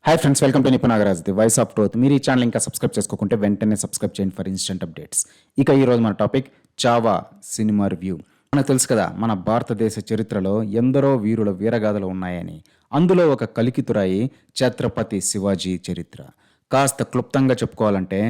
Hi friends, welcome to Nipun Nagaraj, the voice of truth. మీరు ఈ channel ఇంకా సబ్స్క్రైబ్ చేసుకోకుంటే వెంటనే సబ్స్క్రైబ్ చేయండి ఫర్ ఇన్స్టెంట్ అప్డేట్స్. ఇక ఈరోజు మన టాపిక్ చావా సినిమా రివ్యూ. మనకు తెలుసు కదా, మన భారతదేశ చరిత్రలో ఎందరో వీరుల వీరగాథలు ఉన్నాయని. అందులో ఒక కలికితురాయి ఛత్రపతి శివాజీ చరిత్ర. కాస్త క్లుప్తంగా చెప్పుకోవాలంటే,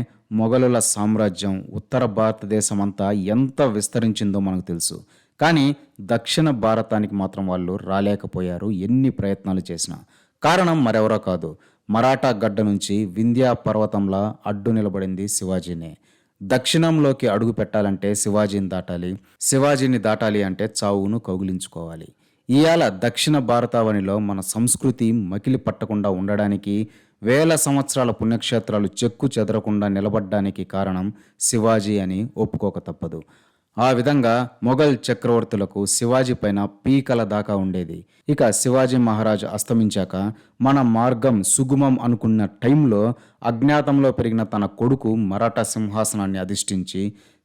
మొఘలుల సామ్రాజ్యం ఉత్తర భారతదేశం అంతా ఎంత విస్తరించిందో మనకు తెలుసు. కానీ దక్షిణ భారతానికి మాత్రం వాళ్ళు రాలేకపోయారు, ఎన్ని ప్రయత్నాలు చేసినా. కారణం మరెవరో కాదు, మరాఠా గడ్డ నుంచి వింధ్యా పర్వతంలా అడ్డు నిలబడింది శివాజీనే. దక్షిణంలోకి అడుగు పెట్టాలంటే శివాజీని దాటాలి అంటే చావును కౌగిలించుకోవాలి. ఇవాళ దక్షిణ భారతావనిలో మన సంస్కృతి మకిలి పట్టకుండా ఉండడానికి, వేల సంవత్సరాల పుణ్యక్షేత్రాలు చెక్కు చెదరకుండా నిలబడ్డానికి కారణం శివాజీ అని ఒప్పుకోక తప్పదు. ఆ విధంగా మొఘల్ చక్రవర్తులకు శివాజీ పైన పీకల దాకా ఉండేది. ఇక శివాజీ మహారాజు అస్తమించాక మన మార్గం సుగమం అనుకున్న టైంలో అజ్ఞాతంలో పెరిగిన తన కొడుకు మరాఠా సింహాసనాన్ని అధిష్ఠించి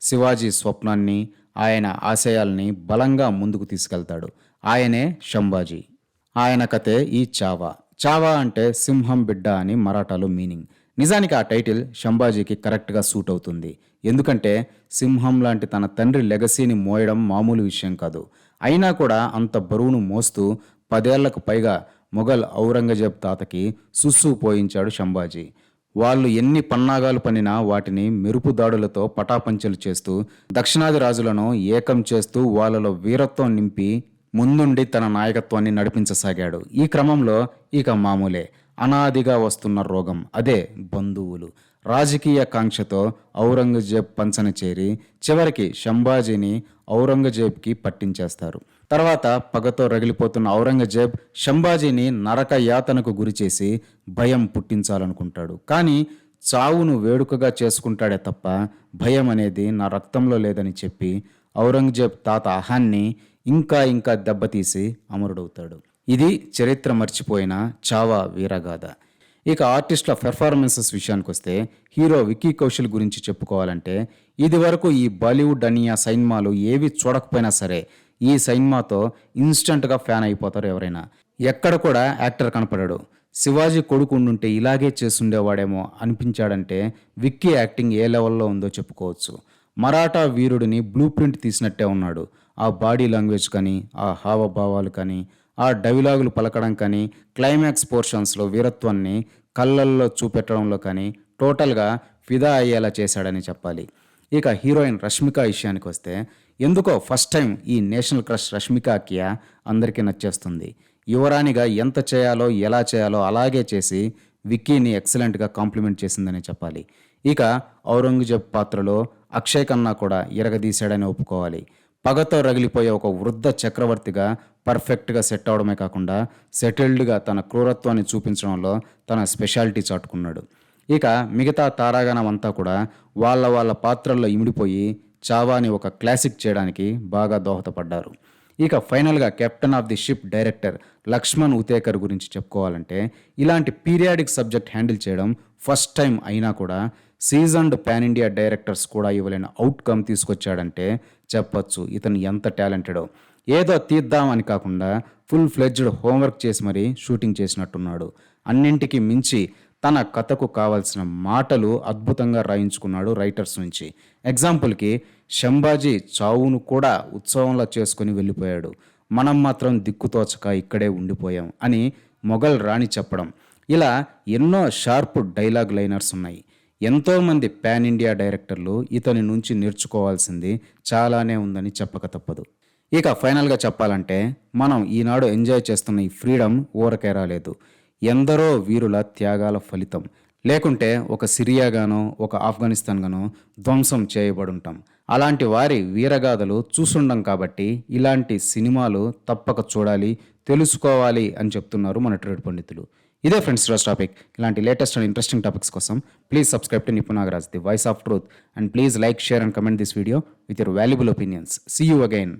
శివాజీ స్వప్నాన్ని, ఆయన ఆశయాల్ని బలంగా ముందుకు తీసుకెళ్తాడు. ఆయనే శంభాజీ. ఆయన కథే ఈ చావా. చావా అంటే సింహం బిడ్డ అని మరాఠాలో మీనింగ్. నిజానికి ఆ టైటిల్ శంభాజీకి కరెక్ట్గా సూట్ అవుతుంది. ఎందుకంటే సింహం లాంటి తన తండ్రి లెగసీని మోయడం మామూలు విషయం కాదు. అయినా కూడా అంత బరువును మోస్తూ 10 ఏళ్లకు పైగా మొఘల్ ఔరంగజేబ్ తాతకి సుస్సు పోయించాడు శంభాజీ. వాళ్ళు ఎన్ని పన్నాగాలు పన్నినా వాటిని మెరుపు దాడులతో పటాపంచలు చేస్తూ, దక్షిణాది రాజులను ఏకం చేస్తూ వాళ్ళలో వీరత్వం నింపి ముందుండి తన నాయకత్వాన్ని నడిపించసాగాడు. ఈ క్రమంలో ఇక మామూలే, అనాదిగా వస్తున్న రోగం, అదే బంధువులు. రాజకీయ కాంక్షతో ఔరంగజేబ్ పంచన చేరి చివరికి శంభాజీని ఔరంగజేబ్కి పట్టించేస్తారు. తర్వాత పగతో రగిలిపోతున్న ఔరంగజేబ్ శంభాజీని నరక యాతనకు గురిచేసి భయం పుట్టించాలనుకుంటాడు. కానీ చావును వేడుకగా చేసుకుంటాడే తప్ప భయం అనేది నా రక్తంలో లేదని చెప్పి ఔరంగజేబ్ తాత అహాన్ని ఇంకా ఇంకా దెబ్బతీసి అమరుడవుతాడు. ఇది చరిత్ర మర్చిపోయిన చావా వీరగాథ. ఇక ఆర్టిస్టుల పెర్ఫార్మెన్సెస్ విషయానికి వస్తే, హీరో విక్కీ కౌశల్ గురించి చెప్పుకోవాలంటే, ఇది వరకు ఈ బాలీవుడ్ అనియా సినిమాలు ఏవి చూడకపోయినా సరే ఈ సినిమాతో ఇన్స్టంట్గా ఫ్యాన్ అయిపోతారు ఎవరైనా. ఎక్కడ కూడా యాక్టర్ కనపడాడు. శివాజీ కొడుకు ఉండుంటే ఇలాగే చేస్తుండేవాడేమో అనిపించాడంటే విక్కీ యాక్టింగ్ ఏ లెవెల్లో ఉందో చెప్పుకోవచ్చు. మరాఠా వీరుడిని బ్లూ ప్రింట్ తీసినట్టే ఉన్నాడు. ఆ బాడీ లాంగ్వేజ్ కానీ, ఆ హావభావాలు కానీ, ఆ డైలాగులు పలకడం కానీ, క్లైమాక్స్ పోర్షన్స్లో వీరత్వాన్ని కళ్ళల్లో చూపెట్టడంలో కానీ టోటల్గా ఫిదా అయ్యేలా చేశాడని చెప్పాలి. ఇక హీరోయిన్ రష్మిక విషయానికి వస్తే, ఎందుకో ఫస్ట్ టైం ఈ నేషనల్ క్రష్ రష్మిక కియా అందరికీ నచ్చేస్తుంది. యువరాణిగా ఎంత చేయాలో ఎలా చేయాలో అలాగే చేసి విక్కీని ఎక్సలెంట్గా కాంప్లిమెంట్ చేసిందని చెప్పాలి. ఇక ఔరంగజేబ్ పాత్రలో అక్షయ్ ఖన్నా కూడా ఇరగదీశాడని ఒప్పుకోవాలి. పగతో రగిలిపోయే ఒక వృద్ధ చక్రవర్తిగా పర్ఫెక్ట్గా సెట్ అవడమే కాకుండా సెటిల్డ్గా తన క్రూరత్వాన్ని చూపించడంలో తన స్పెషాలిటీ చాటుకున్నాడు. ఇక మిగతా తారాగణం అంతా కూడా వాళ్ళ పాత్రల్లో ఇమిడిపోయి చావాని ఒక క్లాసిక్ చేయడానికి బాగా దోహదపడ్డారు. ఇక ఫైనల్గా captain of the ship director Laxman Utekar గురించి చెప్పుకోవాలంటే, ఇలాంటి పీరియాడిక్ సబ్జెక్ట్ హ్యాండిల్ చేయడం ఫస్ట్ టైం అయినా కూడా సీజన్డ్ పాన్ ఇండియా డైరెక్టర్స్ కూడా ఇవ్వలేని అవుట్కమ్ తీసుకొచ్చాడంటే చెప్పొచ్చు ఇతను ఎంత టాలెంటెడో. ఏదో తీద్దామని కాకుండా ఫుల్ ఫ్లెడ్జ్డ్ హోంవర్క్ చేసి మరీ షూటింగ్ చేసినట్టున్నాడు. అన్నింటికి మించి తన కథకు కావాల్సిన మాటలు అద్భుతంగా రాయించుకున్నాడు రైటర్స్ నుంచి. ఎగ్జాంపుల్కి శంభాజీ చావును కూడా ఉత్సవంలా చేసుకుని వెళ్ళిపోయాడు. మనం మాత్రం దిక్కుతోచక ఇక్కడే ఉండిపోయాం అని మొఘల్ రాణి చెప్పడం. ఇలా ఎన్నో షార్ప్ డైలాగ్ లైనర్స్ ఉన్నాయి. ఎంతోమంది పాన్ ఇండియా డైరెక్టర్లు ఇతని నుంచి నేర్చుకోవాల్సింది చాలానే ఉందని చెప్పక తప్పదు. ఇక ఫైనల్గా చెప్పాలంటే, మనం ఈనాడు ఎంజాయ్ చేస్తున్న ఈ ఫ్రీడమ్ ఊరకే రాలేదు. ఎందరో వీరుల త్యాగాల ఫలితం. లేకుంటే ఒక సిరియాగానో ఒక ఆఫ్ఘనిస్తాన్గానో ధ్వంసం చేయబడుంటాం. అలాంటి వారి వీరగాథలు చూసుండం కాబట్టి ఇలాంటి సినిమాలు తప్పక చూడాలి, తెలుసుకోవాలి అని చెప్తున్నారు మన ట్రేడ్ పండితులు. ఇదే ఫ్రెండ్స్ ఈరోజు టాపిక్. ఇలాంటి లేటెస్ట్ అండ్ ఇంట్రెస్టింగ్ టాపిక్స్ కోసం please subscribe to Nipun Nagaraj, the voice of truth, and please like, share and comment this video with your valuable opinions. See you again.